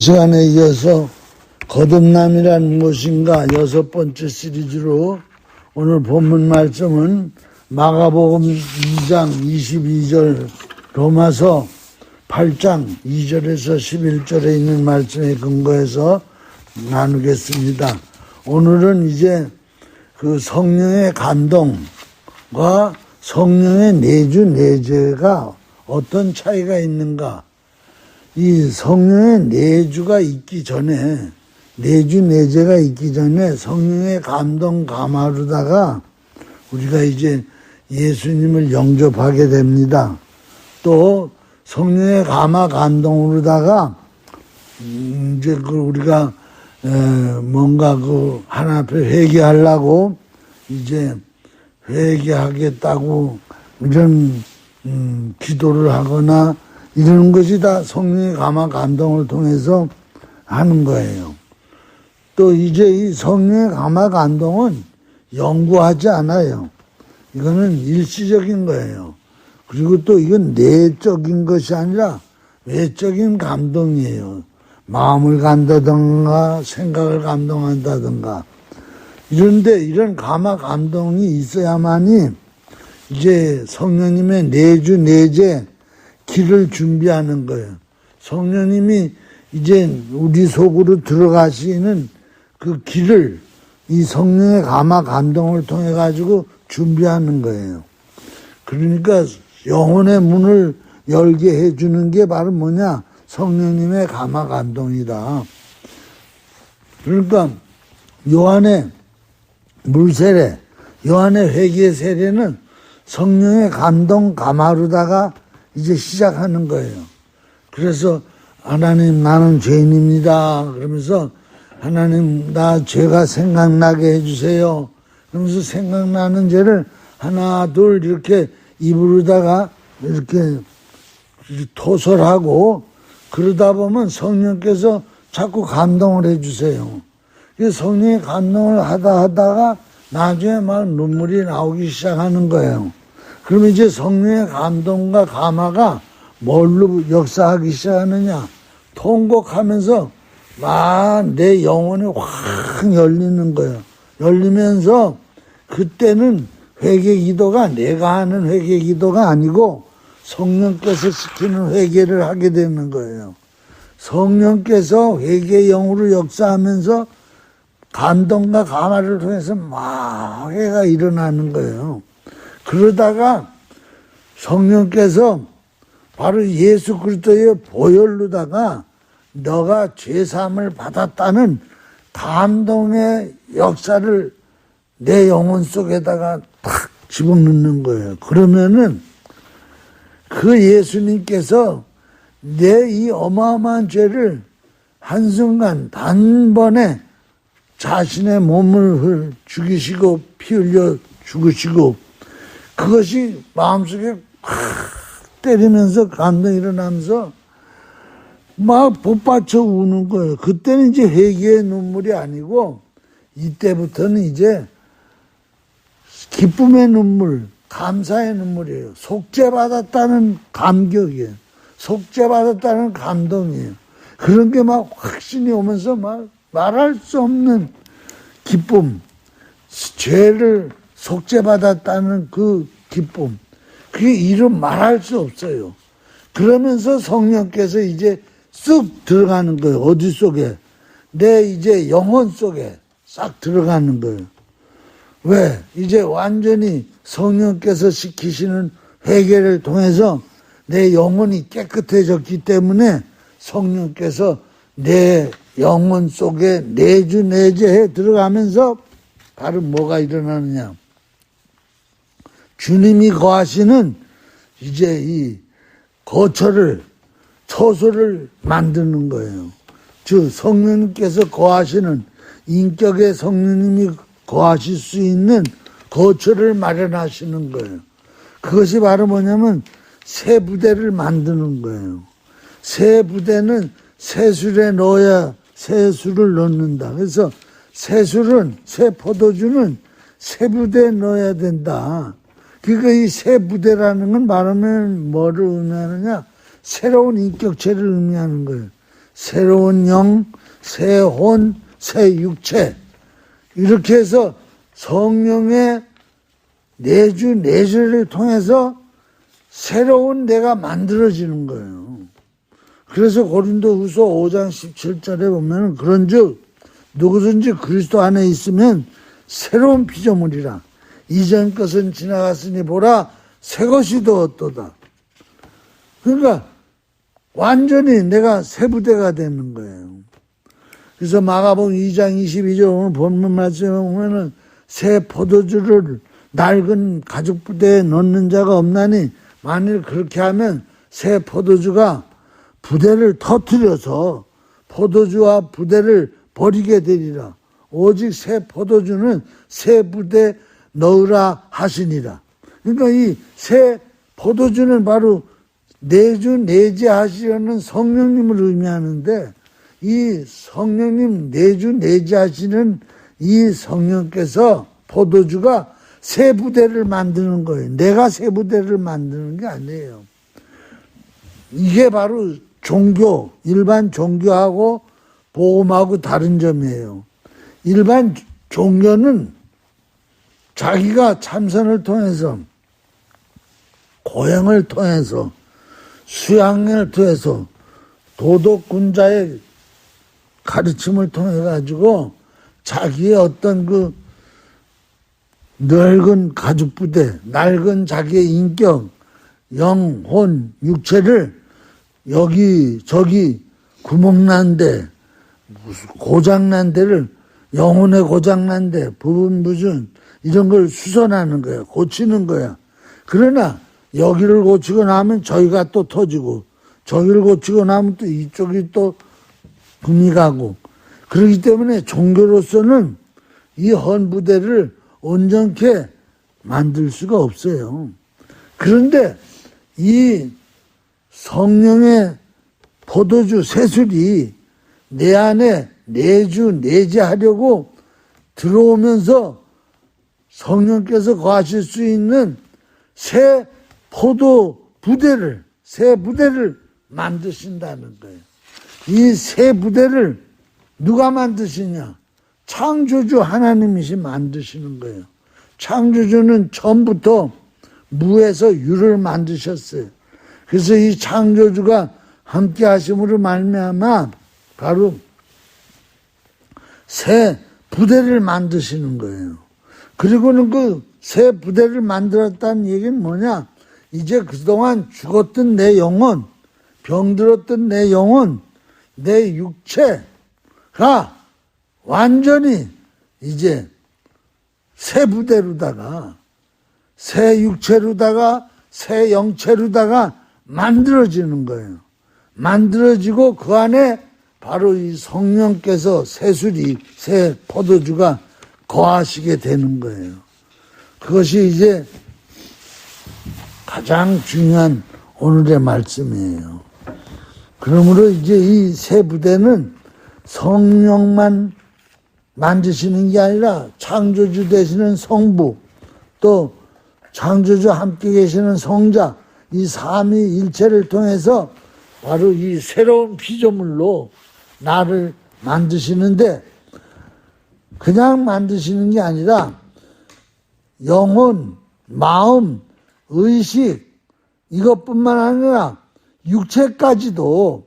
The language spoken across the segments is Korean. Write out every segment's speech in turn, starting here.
시간에 이어서 거듭남이란 무엇인가 6번째 시리즈로 오늘 본문 말씀은 마가복음 2장 22절, 로마서 8장 2절에서 11절에 있는 말씀에 근거해서 나누겠습니다. 오늘은 이제 그 성령의 감동과 성령의 내주 내재가 어떤 차이가 있는가, 이 성령의 내주가 있기 전에, 내주 내재가 있기 전에 성령의 감동 감화로다가 우리가 이제 예수님을 영접하게 됩니다. 또 성령의 감화 감동으로다가 이제 우리가 뭔가 하나 앞에 회개하려고 이제 회개하겠다고 이런 기도를 하거나 이런 것이 다 성령의 감화 감동을 통해서 하는 거예요. 또 이제 이 성령의 감화 감동은 연구하지 않아요. 이거는 일시적인 거예요. 그리고 또 이건 내적인 것이 아니라 외적인 감동이에요. 마음을 간다든가 생각을 감동한다든가. 이런데 이런 감화 감동이 있어야만이 이제 성령님의 내주 내재 길을 준비하는 거예요. 성령님이 이제 우리 속으로 들어가시는 그 길을 이 성령의 감화 감동을 통해 가지고 준비하는 거예요. 그러니까 영혼의 문을 열게 해주는 게 바로 뭐냐? 성령님의 감화 감동이다. 그러니까 요한의 물세례, 요한의 회개 세례는 성령의 감동 감화로다가 이제 시작하는 거예요. 그래서 하나님 나는 죄인입니다. 그러면서 하나님 나 죄가 생각나게 해주세요. 그러면서 생각나는 죄를 하나 둘 이렇게 입으로다가 이렇게 토설하고 그러다 보면 성령께서 자꾸 감동을 해주세요. 그래서 성령의 감동을 하다가 나중에 막 눈물이 나오기 시작하는 거예요. 그러면 이제 성령의 감동과 감화가 뭘로 역사하기 시작하느냐? 통곡하면서 막 내 영혼이 확 열리는 거예요. 열리면서 그때는 회개 기도가 내가 하는 회개 기도가 아니고 성령께서 시키는 회개를 하게 되는 거예요. 성령께서 회개 영으로 역사하면서 감동과 감화를 통해서 막 회개가 일어나는 거예요. 그러다가 성령께서 바로 예수 그리스도의 보혈로다가 너가 죄사함을 받았다는 감동의 역사를 내 영혼 속에다가 탁 집어넣는 거예요. 그러면은 그 예수님께서 내 이 어마어마한 죄를 한순간 단번에 자신의 몸을 죽이시고 피 흘려 죽으시고 그것이 마음속에 확 때리면서 감동이 일어나면서 막 복받쳐 우는 거예요. 그때는 이제 회개의 눈물이 아니고 이때부터는 이제 기쁨의 눈물, 감사의 눈물이에요. 속죄받았다는 감격이에요. 속죄받았다는 감동이에요. 그런 게 막 확신이 오면서 막 말할 수 없는 기쁨, 죄를 속죄받았다는 그 기쁨, 그게 이름 말할 수 없어요. 그러면서 성령께서 이제 쑥 들어가는 거예요. 어디 속에? 내 이제 영혼 속에 싹 들어가는 거예요. 왜? 이제 완전히 성령께서 시키시는 회개를 통해서 내 영혼이 깨끗해졌기 때문에 성령께서 내 영혼 속에 내주 내재해 들어가면서 바로 뭐가 일어나느냐? 주님이 거하시는 이제 이 거처를, 처소를 만드는 거예요. 즉 성령님께서 거하시는, 인격의 성령님이 거하실 수 있는 거처를 마련하시는 거예요. 그것이 바로 뭐냐면 새 부대를 만드는 거예요. 새 부대는 새술에 넣어야 새술을 넣는다. 그래서 새술은, 새 포도주는 새 부대에 넣어야 된다. 그러니까 이 새 부대라는 건 말하면 뭐를 의미하느냐? 새로운 인격체를 의미하는 거예요. 새로운 영, 새 혼, 새 육체, 이렇게 해서 성령의 내주, 내주를 통해서 새로운 내가 만들어지는 거예요. 그래서 고린도후서 5장 17절에 보면 그런즉 누구든지 그리스도 안에 있으면 새로운 피조물이라. 이전 것은 지나갔으니 보라 새 것이 되었도다. 그러니까 완전히 내가 새 부대가 되는 거예요. 그래서 마가복음 2장 22절 오늘 본문 말씀에 보면은 새 포도주를 낡은 가죽 부대에 넣는 자가 없나니 만일 그렇게 하면 새 포도주가 부대를 터뜨려서 포도주와 부대를 버리게 되리라. 오직 새 포도주는 새 부대 넣으라 하시니라. 그러니까 이 새 포도주는 바로 내주 내재하시려는 성령님을 의미하는데, 이 성령님 내주 내재하시는 이 성령께서 포도주가 새 부대를 만드는 거예요. 내가 새 부대를 만드는 게 아니에요. 이게 바로 종교, 일반 종교하고 복음하고 다른 점이에요. 일반 종교는 자기가 참선을 통해서, 고행을 통해서, 수양을 통해서, 도덕군자의 가르침을 통해 가지고 자기의 어떤 그 늙은 가죽부대, 낡은 자기의 인격, 영혼, 육체를 여기 저기 구멍난 데, 고장난 데를, 영혼의 고장난 데, 부분부준 이런 걸 수선하는 거야. 고치는 거야. 그러나 여기를 고치고 나면 저기가 또 터지고, 저기를 고치고 나면 또 이쪽이 또 금이 가고. 그렇기 때문에 종교로서는 이 헌부대를 온전케 만들 수가 없어요. 그런데 이 성령의 포도주 새술이 내 안에 내주 내재하려고 들어오면서 성령께서 거하실 수 있는 새 포도 부대를, 새 부대를 만드신다는 거예요. 이 새 부대를 누가 만드시냐? 창조주 하나님이시 만드시는 거예요. 창조주는 처음부터 무에서 유를 만드셨어요. 그래서 이 창조주가 함께 하심으로 말미암아 바로 새 부대를 만드시는 거예요. 그리고는 그 새 부대를 만들었다는 얘기는 뭐냐? 이제 그동안 죽었던 내 영혼, 병들었던 내 영혼, 내 육체가 완전히 이제 새 부대로다가, 새 육체로다가, 새 영체로다가 만들어지는 거예요. 만들어지고 그 안에 바로 이 성령께서 새술이, 새 포도주가 거하시게 되는 거예요. 그것이 이제 가장 중요한 오늘의 말씀이에요. 그러므로 이제 이 새 부대는 성령만 만드시는 게 아니라 창조주 되시는 성부, 또 창조주 함께 계시는 성자, 이 삼위일체를 통해서 바로 이 새로운 피조물로 나를 만드시는데, 그냥 만드시는 게 아니라 영혼, 마음, 의식, 이것뿐만 아니라 육체까지도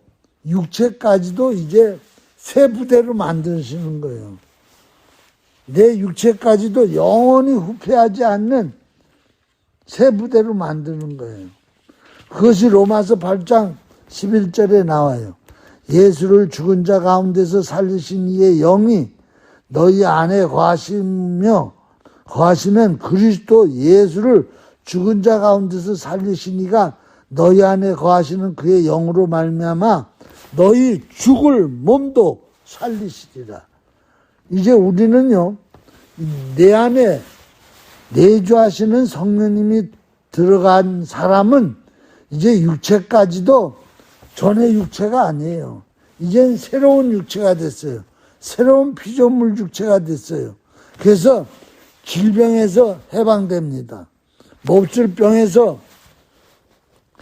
이제 새 부대로 만드시는 거예요. 내 육체까지도 영원히 후퇴하지 않는 새 부대로 만드는 거예요. 그것이 로마서 8장 11절에 나와요. 예수를 죽은 자 가운데서 살리신 이의 영이 너희 안에 거하시면 그리스도 예수를 죽은 자 가운데서 살리신 이가 너희 안에 거하시는 그의 영으로 말미암아 너희 죽을 몸도 살리시리라. 이제 우리는요, 내 안에 내주하시는 성령님이 들어간 사람은 이제 육체까지도 전의 육체가 아니에요. 이젠 새로운 육체가 됐어요. 새로운 피조물 육체가 됐어요. 그래서 질병에서 해방됩니다. 몹쓸병에서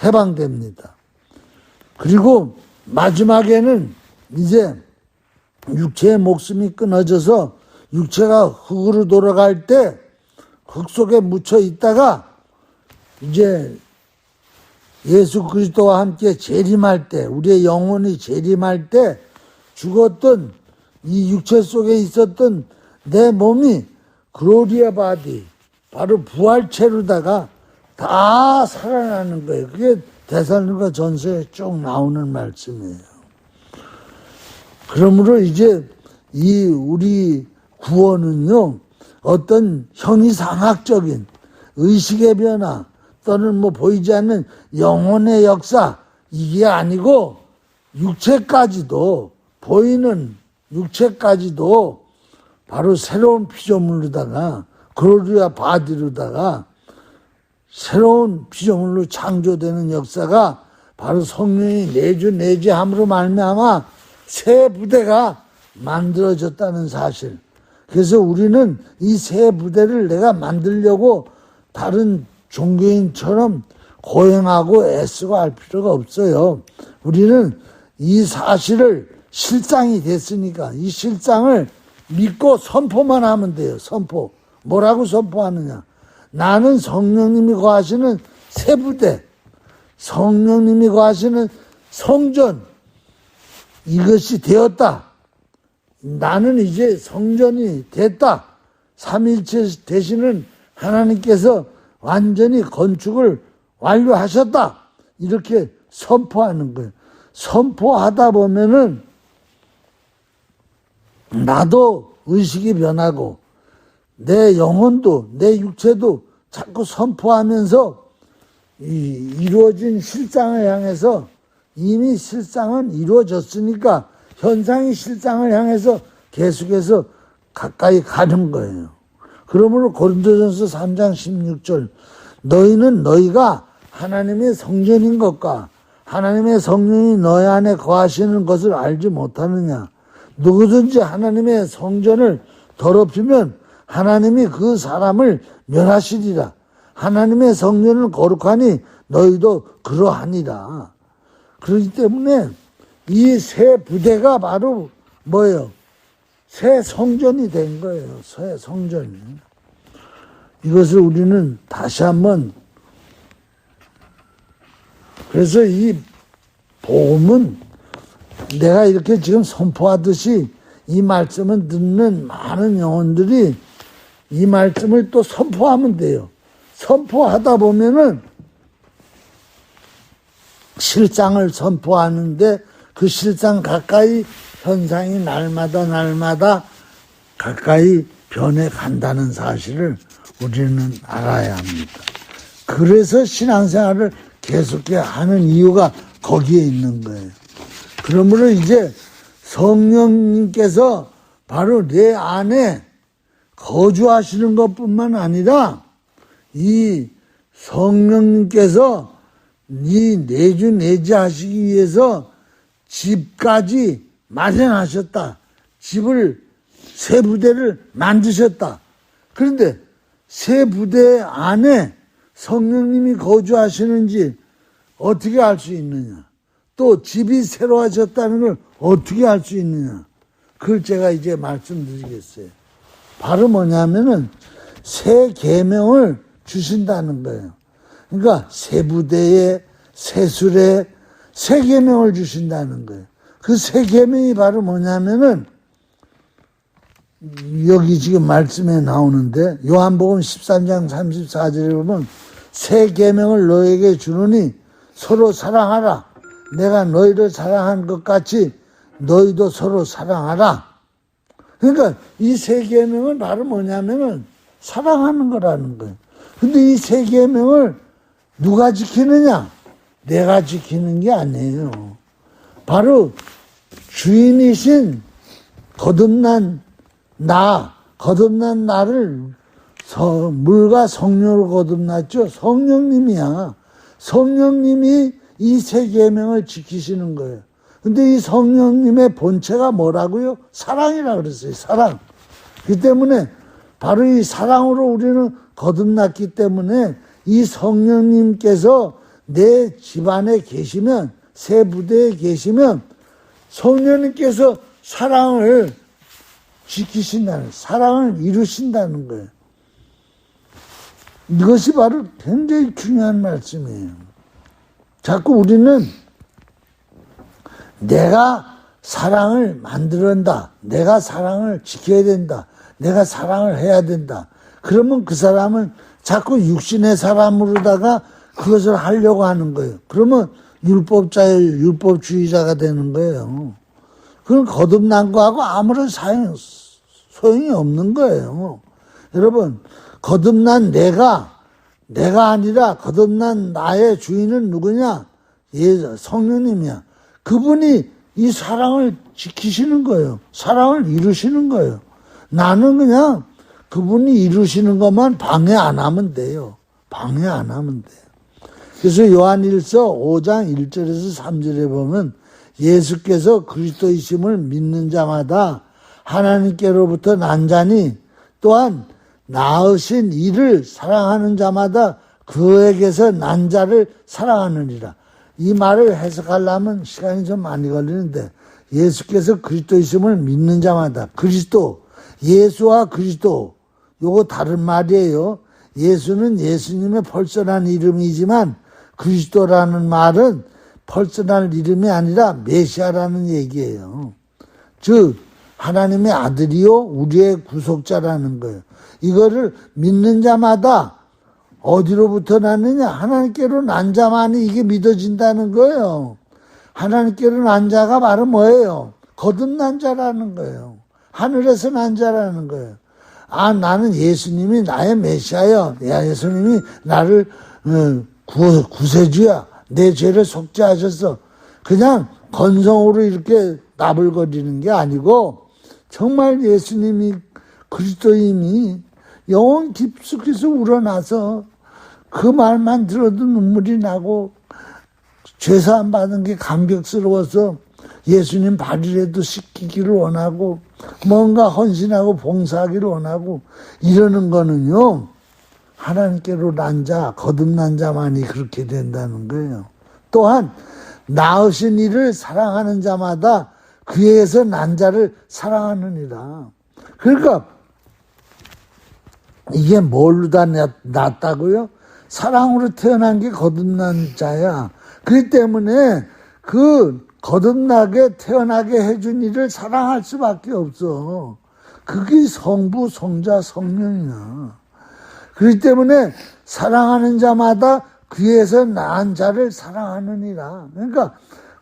해방됩니다. 그리고 마지막에는 이제 육체의 목숨이 끊어져서 육체가 흙으로 돌아갈 때 흙 속에 묻혀 있다가 이제 예수 그리스도와 함께 재림할 때, 우리의 영혼이 재림할 때 죽었던 이 육체 속에 있었던 내 몸이 글로리아 바디, 바로 부활체로다가 다 살아나는 거예요. 그게 데살로니가 전서에 쭉 나오는 말씀이에요. 그러므로 이제 이 우리 구원은요, 어떤 형이상학적인 의식의 변화 또는 뭐 보이지 않는 영혼의 역사, 이게 아니고 육체까지도, 보이는 육체까지도 바로 새로운 피조물로다가 글로리아 바디로다가 새로운 피조물로 창조되는 역사가 바로 성령이 내주함으로 말미암아 새 부대가 만들어졌다는 사실. 그래서 우리는 이 새 부대를 내가 만들려고 다른 종교인처럼 고행하고 애쓰고 할 필요가 없어요. 우리는 이 사실을 실상이 됐으니까 이 실상을 믿고 선포만 하면 돼요. 선포. 뭐라고 선포하느냐? 나는 성령님이 거하시는 새 부대, 성령님이 거하시는 성전, 이것이 되었다. 나는 이제 성전이 됐다. 삼위일체 되시는 하나님께서 완전히 건축을 완료하셨다. 이렇게 선포하는 거예요. 선포하다 보면은 나도 의식이 변하고 내 영혼도 내 육체도 자꾸 선포하면서 이루어진 실상을 향해서, 이미 실상은 이루어졌으니까 현상이 실상을 향해서 계속해서 가까이 가는 거예요. 그러므로 고린도전서 3장 16절, 너희는 너희가 하나님의 성전인 것과 하나님의 성령이 너희 안에 거하시는 것을 알지 못하느냐? 누구든지 하나님의 성전을 더럽히면 하나님이 그 사람을 멸하시리라. 하나님의 성전을 거룩하니 너희도 그러하니라. 그렇기 때문에 이 새 부대가 바로 뭐예요? 새 성전이 된 거예요. 새 성전이. 이것을 우리는 다시 한번, 그래서 이 복음은 내가 이렇게 지금 선포하듯이 이 말씀을 듣는 많은 영혼들이 이 말씀을 또 선포하면 돼요. 선포하다 보면은 실상을 선포하는데 그 실상 가까이 현상이 날마다 가까이 변해 간다는 사실을 우리는 알아야 합니다. 그래서 신앙생활을 계속해 하는 이유가 거기에 있는 거예요. 그러므로 이제 성령님께서 바로 내 안에 거주하시는 것뿐만 아니라 이 성령님께서 네 내주하시기 위해서 집까지 마련하셨다. 집을, 새 부대를 만드셨다. 그런데 새 부대 안에 성령님이 거주하시는지 어떻게 알 수 있느냐? 또 집이 새로워졌다는 걸 어떻게 알 수 있느냐? 그걸 제가 이제 말씀드리겠어요. 바로 뭐냐면은 새 계명을 주신다는 거예요. 그러니까 새 부대에, 새 술에 새 계명을 주신다는 거예요. 그 새 계명이 바로 뭐냐면은 여기 지금 말씀에 나오는데 요한복음 13장 34절에 보면 새 계명을 너에게 주노니 서로 사랑하라. 내가 너희를 사랑한 것 같이 너희도 서로 사랑하라. 그러니까 이 새 계명은 바로 뭐냐면은 사랑하는 거라는 거예요. 근데 이 새 계명을 누가 지키느냐? 내가 지키는 게 아니에요. 바로 주인이신 거듭난 나를 물과 성령으로 거듭났죠. 성령님이야. 성령님이 이 새 계명을 지키시는 거예요. 근데 이 성령님의 본체가 뭐라고요? 사랑이라 그랬어요. 사랑. 그 때문에 바로 이 사랑으로 우리는 거듭났기 때문에 이 성령님께서 내 집안에 계시면, 새 부대에 계시면 성령님께서 사랑을 지키신다는, 사랑을 이루신다는 거예요. 이것이 바로 굉장히 중요한 말씀이에요. 자꾸 우리는 내가 사랑을 만들어낸다, 내가 사랑을 지켜야 된다, 내가 사랑을 해야 된다. 그러면 그 사람은 자꾸 육신의 사람으로다가 그것을 하려고 하는 거예요. 그러면 율법주의자가 되는 거예요. 그건 거듭난 거하고 아무런 소용이 없는 거예요. 여러분, 거듭난 내가 아니라 거듭난 나의 주인은 누구냐? 성령님이야. 그분이 이 사랑을 지키시는 거예요. 사랑을 이루시는 거예요. 나는 그냥 그분이 이루시는 것만 방해 안 하면 돼요. 방해 안 하면 돼요. 그래서 요한일서 5장 1절에서 3절에 보면 예수께서 그리스도이심을 믿는 자마다 하나님께로부터 난 자니 또한 낳으신 이를 사랑하는 자마다 그에게서 난 자를 사랑하느니라. 이 말을 해석하려면 시간이 좀 많이 걸리는데, 예수께서 그리스도이심을 믿는 자마다, 그리스도, 예수와 그리스도, 요거 다른 말이에요. 예수는 예수님의 펄선한 이름이지만 그리스도라는 말은 펄선한 이름이 아니라 메시아라는 얘기예요. 즉 하나님의 아들이요 우리의 구속자라는 거예요. 이거를 믿는 자마다 어디로부터 났느냐? 하나님께로 난 자만이 이게 믿어진다는 거예요. 하나님께로 난 자가 바로 뭐예요? 거듭난 자라는 거예요. 하늘에서 난 자라는 거예요. 아, 나는 예수님이 나의 메시아야. 예수님이 나를 구세주야. 내 죄를 속죄하셔서 그냥 건성으로 이렇게 나불거리는 게 아니고 정말 예수님이 그리스도임이 영혼 깊숙이서 우러나서 그 말만 들어도 눈물이 나고 죄사함 받은 게 감격스러워서 예수님 발이라도 씻기기를 원하고 뭔가 헌신하고 봉사하기를 원하고 이러는 거는요, 하나님께로 난 자, 거듭난 자만이 그렇게 된다는 거예요. 또한 낳으신 이를 사랑하는 자마다 그에게서 난 자를 사랑하느니라. 그러니까 이게 뭘로 다 났다고요? 사랑으로 태어난 게 거듭난 자야. 그렇기 때문에 그 거듭나게 태어나게 해준 이를 사랑할 수밖에 없어. 그게 성부, 성자, 성령이야. 그렇기 때문에 사랑하는 자마다 그에서 낳은 자를 사랑하느니라. 그러니까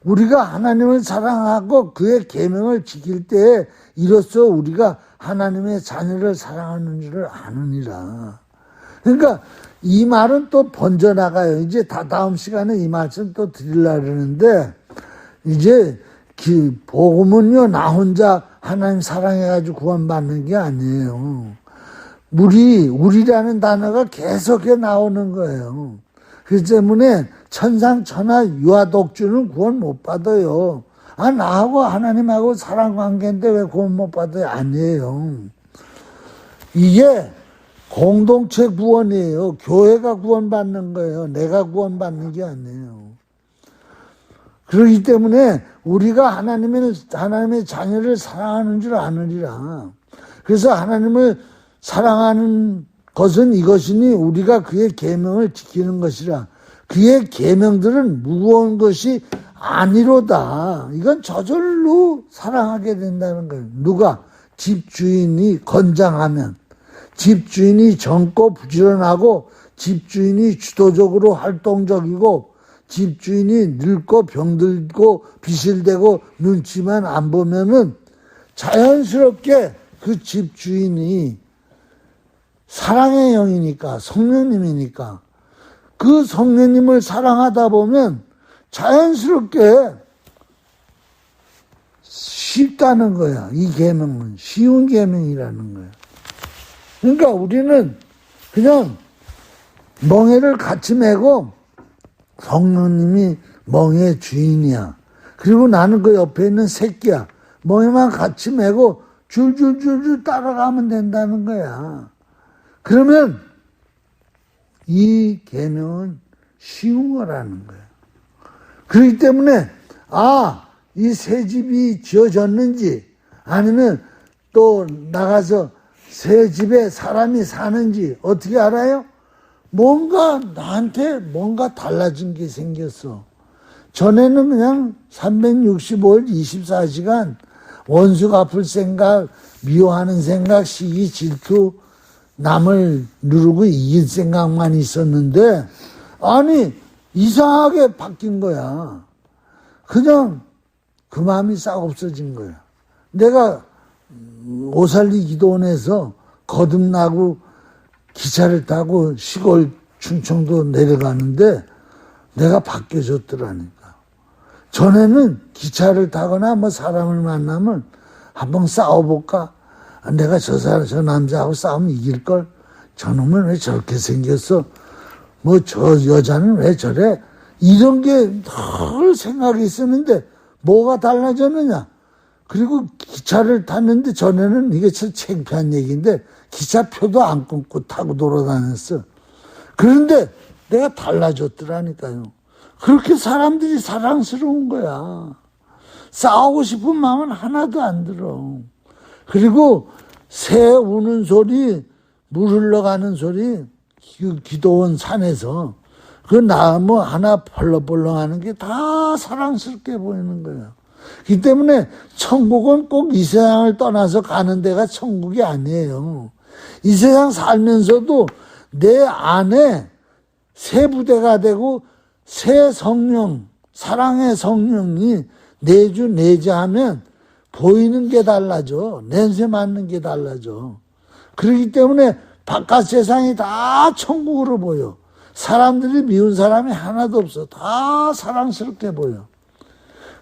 우리가 하나님을 사랑하고 그의 계명을 지킬 때에 이로써 우리가 하나님의 자녀를 사랑하는 줄을 아느니라. 그러니까 이 말은 또 번져나가요. 이제 다음 시간에 이 말씀 또 드리려고 그러는데, 이제 복음은요 나 혼자 하나님 사랑해가지고 구원받는 게 아니에요. 우리라는 단어가 계속해 나오는 거예요. 그렇기 때문에 천상천하 유아독주는 구원 못 받아요. 아, 나하고 하나님하고 사랑 관계인데 왜 구원 못 받아요? 아니에요. 이게 공동체 구원이에요. 교회가 구원받는 거예요. 내가 구원받는 게 아니에요. 그렇기 때문에 우리가 하나님의 자녀를 사랑하는 줄 아느니라. 그래서 하나님을 사랑하는 것은 이것이니 우리가 그의 계명을 지키는 것이라. 그의 계명들은 무거운 것이 아니로다. 이건 저절로 사랑하게 된다는 거예요. 누가? 집주인이 건장하면, 집주인이 젊고 부지런하고, 집주인이 주도적으로 활동적이고, 집주인이 늙고 병들고 비실대고 눈치만 안 보면은 자연스럽게 그 집주인이 사랑의 영이니까, 성령님이니까 그 성령님을 사랑하다 보면 자연스럽게 쉽다는 거야. 이 계명은 쉬운 계명이라는 거야. 그러니까 우리는 그냥 멍에를 같이 메고 성령님이 멍의 주인이야. 그리고 나는 그 옆에 있는 새끼야. 멍에만 같이 메고 줄줄줄줄 따라가면 된다는 거야. 그러면 이 계명은 쉬운 거라는 거야. 그렇기 때문에 이 새 집이 지어졌는지 아니면 또 나가서 새 집에 사람이 사는지 어떻게 알아요? 뭔가 나한테 뭔가 달라진 게 생겼어. 전에는 그냥 365일 24시간 원수 갚을 생각, 미워하는 생각, 시기, 질투, 남을 누르고 이길 생각만 있었는데 아니 이상하게 바뀐 거야. 그냥 그 마음이 싹 없어진 거야. 내가 오살리 기도원에서 거듭나고 기차를 타고 시골 충청도 내려가는데 내가 바뀌어졌더라니까. 전에는 기차를 타거나 뭐 사람을 만나면 한번 싸워볼까? 내가 저 남자하고 싸우면 이길걸? 저놈은 왜 저렇게 생겼어? 뭐 저 여자는 왜 저래? 이런 게 늘 생각이 있었는데 뭐가 달라졌느냐? 그리고 기차를 탔는데 전에는 이게 참 창피한 얘기인데 기차표도 안 끊고 타고 돌아다녔어. 그런데 내가 달라졌더라니까요. 그렇게 사람들이 사랑스러운 거야. 싸우고 싶은 마음은 하나도 안 들어. 그리고 새 우는 소리, 물 흘러가는 소리, 그 기도원 산에서 그 나무 하나 펄럭펄럭 하는 게 다 사랑스럽게 보이는 거예요. 그렇기 때문에 천국은 꼭 이 세상을 떠나서 가는 데가 천국이 아니에요. 이 세상 살면서도 내 안에 새 부대가 되고 새 성령, 사랑의 성령이 내주 내재하면 보이는 게 달라져. 냄새 맡는 게 달라져. 그렇기 때문에 바깥 세상이 다 천국으로 보여. 사람들이 미운 사람이 하나도 없어. 다 사랑스럽게 보여.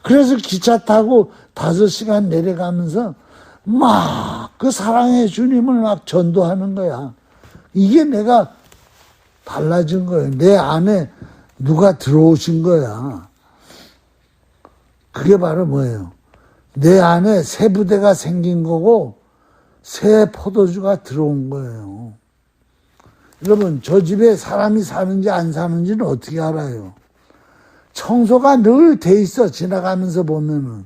그래서 기차 타고 5시간 내려가면서 막 그 사랑의 주님을 막 전도하는 거야. 이게 내가 달라진 거예요. 내 안에 누가 들어오신 거야. 그게 바로 뭐예요? 내 안에 새 부대가 생긴 거고 새 포도주가 들어온 거예요. 여러분, 저 집에 사람이 사는지 안 사는지는 어떻게 알아요? 청소가 늘 돼 있어, 지나가면서 보면은.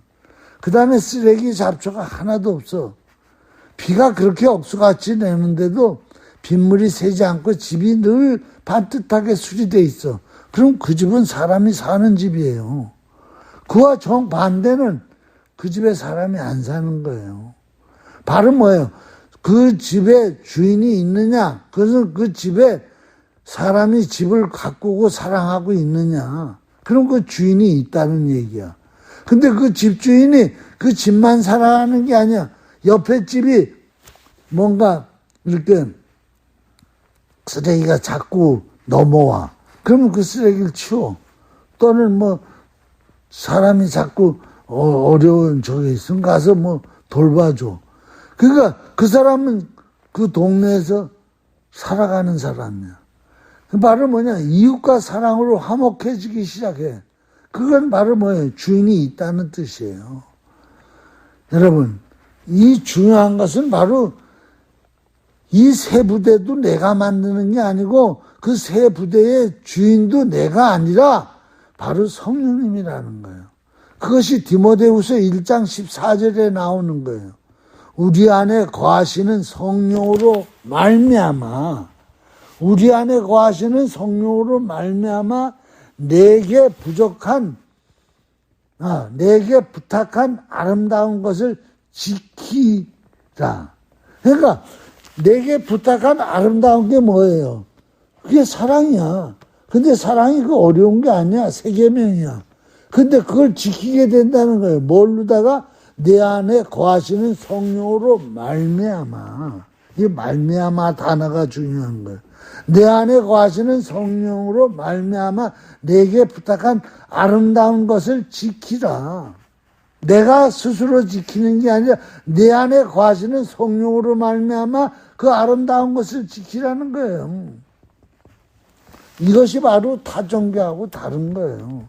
그 다음에 쓰레기 잡초가 하나도 없어. 비가 그렇게 억수같이 내는데도 빗물이 새지 않고 집이 늘 반듯하게 수리돼 있어. 그럼 그 집은 사람이 사는 집이에요. 그와 정반대는 그 집에 사람이 안 사는 거예요. 바로 뭐예요? 그 집에 주인이 있느냐? 그것은 그 집에 사람이 집을 가꾸고 사랑하고 있느냐? 그럼 그 주인이 있다는 얘기야. 근데 그 집주인이 그 집만 사랑하는 게 아니야. 옆에 집이 뭔가 이렇게 쓰레기가 자꾸 넘어와. 그러면 그 쓰레기를 치워. 또는 뭐 사람이 자꾸 어려운 적이 있으면 가서 뭐 돌봐줘. 그러니까 그 사람은 그 동네에서 살아가는 사람이야. 바로 뭐냐? 이웃과 사랑으로 화목해지기 시작해. 그건 바로 뭐예요? 주인이 있다는 뜻이에요. 여러분, 이 중요한 것은 바로 이 새 부대도 내가 만드는 게 아니고 그 새 부대의 주인도 내가 아니라 바로 성령님이라는 거예요. 그것이 디모데후서 1장 14절에 나오는 거예요. 우리 안에 거하시는 성령으로 말미암아, 우리 안에 거하시는 성령으로 말미암아 내게 부탁한 아름다운 것을 지키라. 그러니까 내게 부탁한 아름다운 게 뭐예요? 그게 사랑이야. 근데 사랑이 그 어려운 게 아니야. 세계명이야. 근데 그걸 지키게 된다는 거예요. 뭘로다가? 내 안에 거하시는 성령으로 말미암아. 이 말미암아 단어가 중요한 거예요. 내 안에 거하시는 성령으로 말미암아 내게 부탁한 아름다운 것을 지키라. 내가 스스로 지키는 게 아니라 내 안에 거하시는 성령으로 말미암아 그 아름다운 것을 지키라는 거예요. 이것이 바로 타 종교하고 다른 거예요.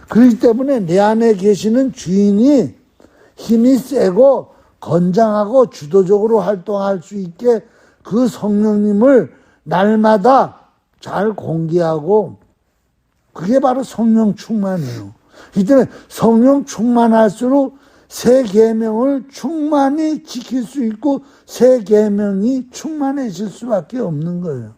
그렇기 때문에 내 안에 계시는 주인이 힘이 세고 건장하고 주도적으로 활동할 수 있게 그 성령님을 날마다 잘 공개하고, 그게 바로 성령 충만이에요. 이 때문에 성령 충만할수록 새 계명을 충만히 지킬 수 있고 새 계명이 충만해질 수밖에 없는 거예요.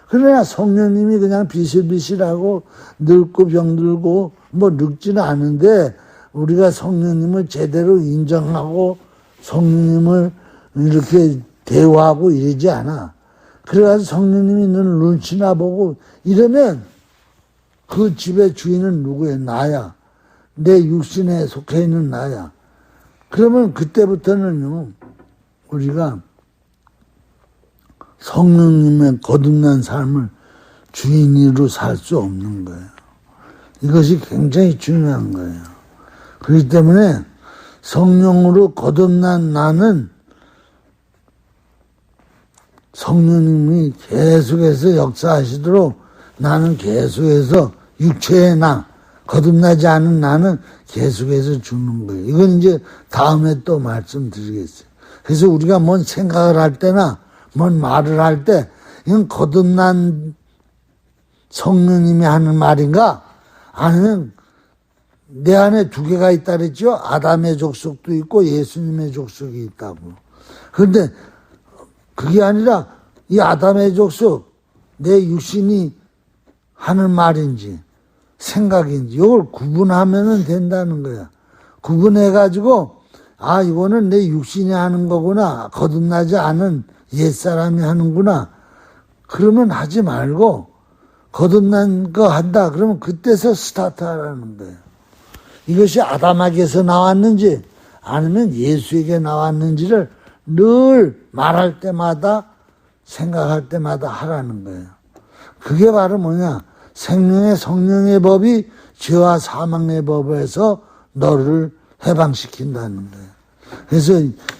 그러나 성령님이 그냥 비실비실하고 늙고 병들고 뭐 늙지는 않은데 우리가 성령님을 제대로 인정하고 성령님을 이렇게 대화하고 이러지 않아. 그래가지고 성령님이 너는 눈치나 보고 이러면 그 집의 주인은 누구예요? 나야. 내 육신에 속해 있는 나야. 그러면 그때부터는요, 우리가 성령님의 거듭난 삶을 주인으로 살 수 없는 거예요. 이것이 굉장히 중요한 거예요. 그렇기 때문에 성령으로 거듭난 나는 성령님이 계속해서 역사하시도록 나는 계속해서 육체의 나, 거듭나지 않은 나는 계속해서 죽는 거예요. 이건 이제 다음에 또 말씀드리겠어요. 그래서 우리가 뭔 생각을 할 때나 뭔 말을 할 때 이건 거듭난 성령님이 하는 말인가? 아니면 내 안에 두 개가 있다 그랬죠? 아담의 족속도 있고 예수님의 족속이 있다고. 그런데 그게 아니라 이 아담의 족속, 내 육신이 하는 말인지 생각인지 이걸 구분하면 된다는 거야. 구분해가지고 아 이거는 내 육신이 하는 거구나. 거듭나지 않은 옛사람이 하는구나. 그러면 하지 말고 거듭난 거 한다. 그러면 그때서 스타트하라는 거예요. 이것이 아담에게서 나왔는지 아니면 예수에게 나왔는지를 늘 말할 때마다 생각할 때마다 하라는 거예요. 그게 바로 뭐냐? 생명의 성령의 법이 죄와 사망의 법에서 너를 해방시킨다는 거예요. 그래서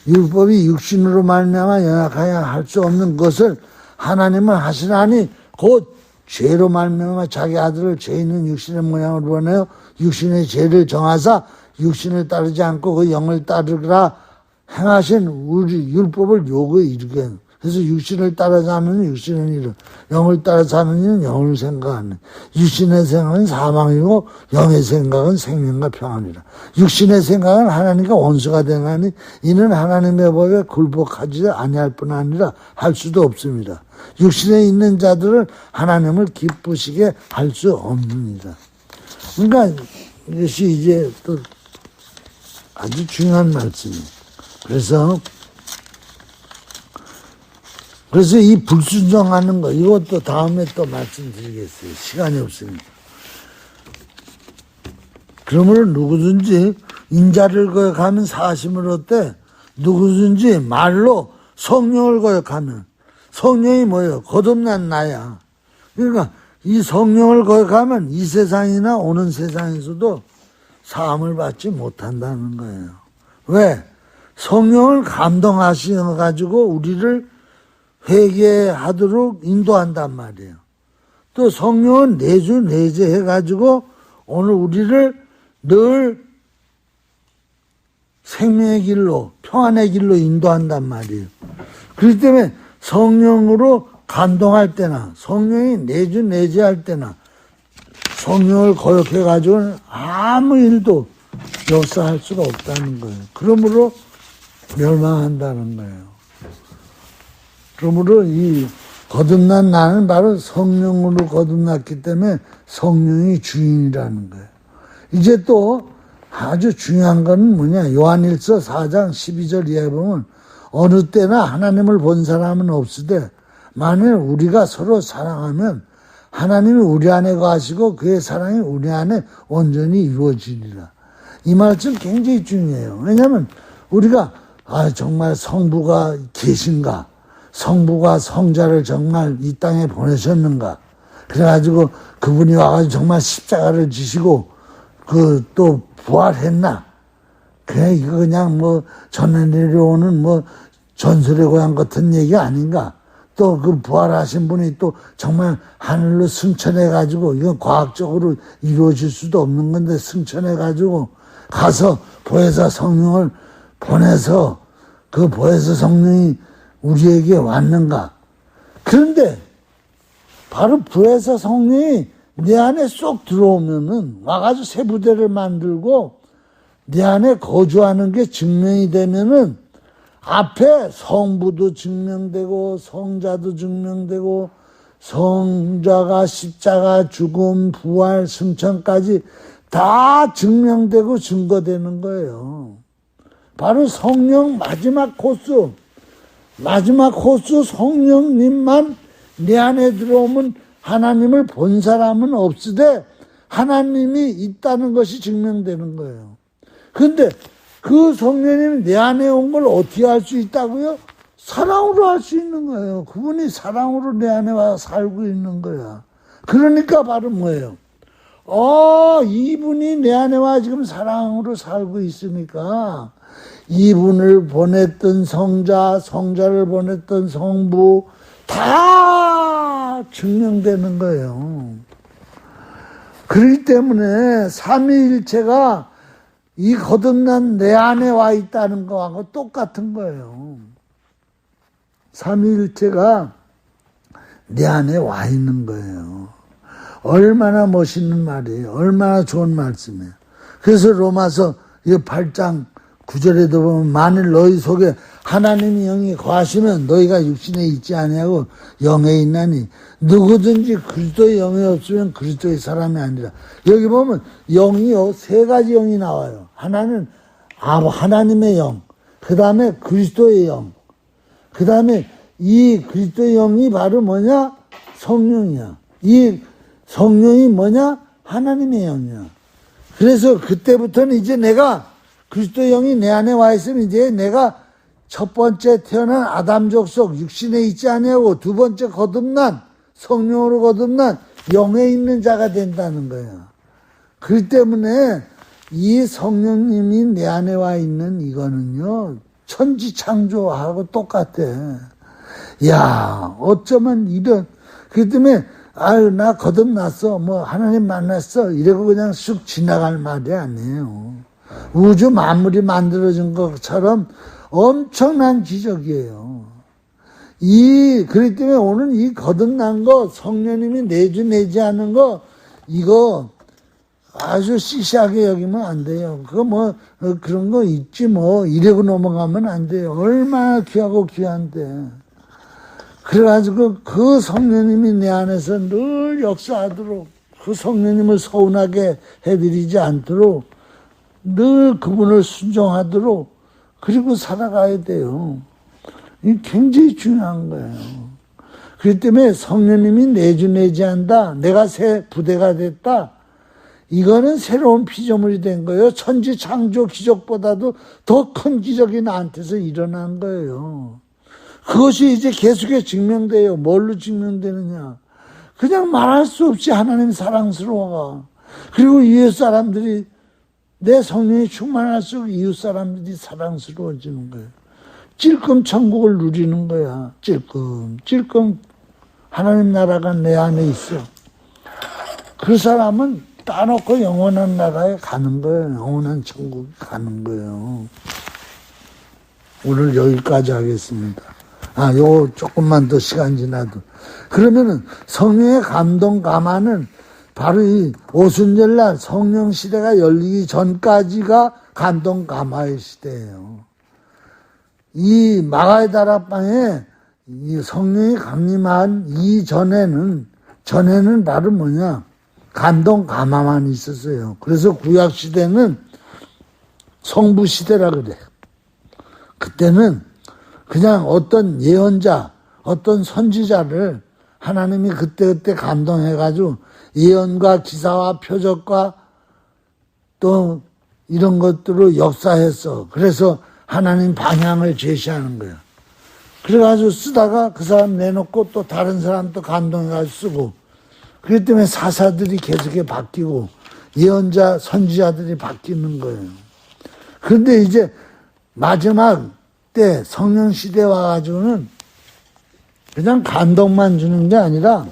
율법이 육신으로 말미암아 연약하여 할 수 없는 것을 하나님은 하시나니 곧 죄로 말미암아 자기 아들을 죄 있는 육신의 모양으로 보내어 육신의 죄를 정하사 육신을 따르지 않고 그 영을 따르라 행하신 우리 율법을 요구에 이르게 하는. 그래서 육신을 따라 사는 육신은 이르, 영을 따라 사는 이는 영을 생각하는. 육신의 생각은 사망이고 영의 생각은 생명과 평안이라. 육신의 생각은 하나님과 원수가 되나니 이는 하나님의 법에 굴복하지 아니할 뿐 아니라 할 수도 없습니다. 육신에 있는 자들은 하나님을 기쁘시게 할 수 없느니라. 그러니까 이것이 이제 또 아주 중요한 말씀이에요. 그래서 이 불순종하는 거, 이것도 다음에 또 말씀드리겠어요. 시간이 없으니까. 그러므로 누구든지 인자를 거역하면 사심을 얻되 누구든지 말로 성령을 거역하면 성령이 뭐예요? 거듭난 나야. 그러니까 이 성령을 거역하면 이 세상이나 오는 세상에서도 사함을 받지 못한다는 거예요. 왜? 성령을 감동하셔가지고 우리를 회개하도록 인도한단 말이에요. 또 성령은 내주 내재해가지고 오늘 우리를 늘 생명의 길로, 평안의 길로 인도한단 말이에요. 그렇기 때문에 성령으로 감동할 때나 성령이 내주 내재할 때나 성령을 거역해가지고는 아무 일도 역사할 수가 없다는 거예요. 그러므로 멸망한다는 거예요. 그러므로 이 거듭난 나는 바로 성령으로 거듭났기 때문에 성령이 주인이라는 거예요. 이제 또 아주 중요한 건 뭐냐? 요한일서 4장 12절 이하에 보면 어느 때나 하나님을 본 사람은 없으되 만일 우리가 서로 사랑하면 하나님이 우리 안에 거하시고 그의 사랑이 우리 안에 온전히 이루어지리라. 이 말씀 굉장히 중요해요. 왜냐하면 우리가 정말 성부가 계신가? 성부가 성자를 정말 이 땅에 보내셨는가? 그래가지고 그분이 와가지고 정말 십자가를 지시고 또 부활했나? 그래 이거 그냥 뭐 전해 내려오는 뭐 전설의 고향 같은 얘기 아닌가? 또 그 부활하신 분이 또 정말 하늘로 승천해가지고 이건 과학적으로 이루어질 수도 없는 건데 승천해가지고 가서 보혜사 성령을 보내서 그 보혜사 성령이 우리에게 왔는가? 그런데 바로 보혜사 성령이 내 안에 쏙 들어오면은 와가지고 새 부대를 만들고 내 안에 거주하는 게 증명이 되면은 앞에 성부도 증명되고 성자도 증명되고 성자가 십자가 죽음 부활 승천까지 다 증명되고 증거되는 거예요. 바로 성령 마지막 코스 성령님만 내 안에 들어오면 하나님을 본 사람은 없으되 하나님이 있다는 것이 증명되는 거예요. 근데 그 성령님이 내 안에 온 걸 어떻게 할 수 있다고요? 사랑으로 할 수 있는 거예요. 그분이 사랑으로 내 안에 와 살고 있는 거야. 그러니까 바로 뭐예요? 이분이 내 안에 와 지금 사랑으로 살고 있으니까 이분을 보냈던 성자, 성자를 보냈던 성부 다 증명되는 거예요. 그렇기 때문에 삼위일체가 이 거듭난 내 안에 와 있다는 거하고 똑같은 거예요. 삼위일체가 내 안에 와 있는 거예요. 얼마나 멋있는 말이에요. 얼마나 좋은 말씀이에요. 그래서 로마서 8장 9절에도 보면 만일 너희 속에 하나님의 영이 거하시면 너희가 육신에 있지 아니하고 영에 있나니 누구든지 그리스도의 영이 없으면 그리스도의 사람이 아니라. 여기 보면 영이요 세 가지 영이 나와요. 하나는 하나님의 영, 그 다음에 그리스도의 영, 그 다음에 이 그리스도의 영이 바로 뭐냐? 성령이야. 이 성령이 뭐냐? 하나님의 영이야. 그래서 그때부터는 이제 내가 그리스도의 영이 내 안에 와 있으면 이제 내가 첫 번째 태어난 아담 족속 육신에 있지 아니하고 두 번째 거듭난 성령으로 거듭난 영에 있는 자가 된다는 거야. 그렇기 때문에 이 성령님이 내 안에 와 있는 이거는요 천지창조하고 똑같아. 야, 어쩌면 그렇기 때문에 나 거듭났어, 하나님 만났어 이러고 그냥 쑥 지나갈 말이 아니에요. 우주 만물이 만들어진 것처럼 엄청난 기적이에요. 그렇기 때문에 오늘 이 거듭난 거, 성령님이 내주내지하는 거, 이거 아주 시시하게 여기면 안 돼요. 그런 거 있지 이러고 넘어가면 안 돼요. 얼마나 귀하고 귀한데. 그래가지고 그 성령님이 내 안에서 늘 역사하도록, 그 성령님을 서운하게 해드리지 않도록 늘 그분을 순종하도록 그리고 살아가야 돼요. 이게 굉장히 중요한 거예요. 그렇기 때문에 성령님이 내주내지한다. 내가 새 부대가 됐다. 이거는 새로운 피조물이 된 거예요. 천지창조 기적보다도 더 큰 기적이 나한테서 일어난 거예요. 그것이 이제 계속해서 증명돼요. 뭘로 증명되느냐. 그냥 말할 수 없이 하나님 사랑스러워가. 그리고 이웃 사람들이 내 성령이 충만할수록 이웃 사람들이 사랑스러워지는 거예요. 찔끔 천국을 누리는 거야. 찔끔 하나님 나라가 내 안에 있어. 그 사람은 따놓고 영원한 나라에 가는 거예요. 영원한 천국에 가는 거예요. 오늘 여기까지 하겠습니다. 요 조금만 더 시간 지나도. 그러면은 성령의 감동 감화는 바로 이 오순절날 성령 시대가 열리기 전까지가 감동 감화의 시대예요. 이 마가의 다락방에 이 성령이 강림한 전에는 바로 뭐냐? 감동 감화만 있었어요. 그래서 구약 시대는 성부 시대라 그래. 그때는 그냥 어떤 예언자, 어떤 선지자를 하나님이 그때그때 감동해가지고 예언과 기사와 표적과 또 이런 것들로 역사했어. 그래서 하나님 방향을 제시하는 거야. 그래가지고 쓰다가 그 사람 내놓고 또 다른 사람 또 감동해가지고 쓰고. 그렇기 때문에 사사들이 계속해 바뀌고 예언자, 선지자들이 바뀌는 거예요. 그런데 이제 마지막 때 성령 시대 와가지고는 그냥 감동만 주는 게 아니라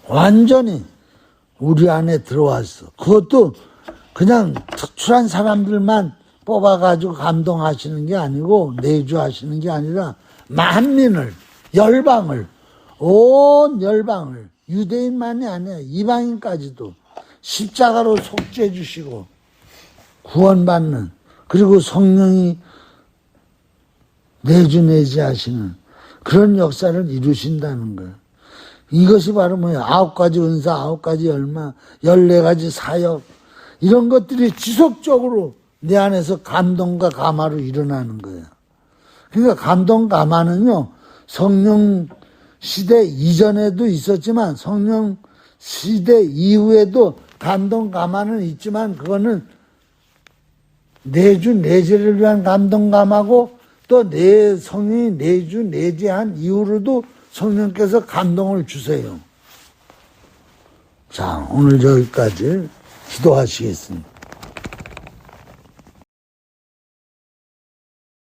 완전히 우리 안에 들어왔어. 그것도 그냥 특출한 사람들만 뽑아가지고 감동하시는 게 아니고 내주하시는 게 아니라 만민을, 열방을, 온 열방을 유대인만이 아니야. 이방인까지도 십자가로 속죄해 주시고 구원받는, 그리고 성령이 내주내지하시는 그런 역사를 이루신다는 거예요. 이것이 바로 뭐예요? 9가지 은사, 9가지 열마, 14가지 사역, 이런 것들이 지속적으로 내 안에서 감동과 감화로 일어나는 거예요. 그러니까 감동 감화는요, 성령 시대 이전에도 있었지만 성령 시대 이후에도 감동 감화는 있지만, 그거는 내주 내재를 위한 감동 감화고, 또 내 성령이 내주 내재한 이후로도 성령께서 감동을 주세요. 자, 오늘 여기까지 기도하시겠습니다.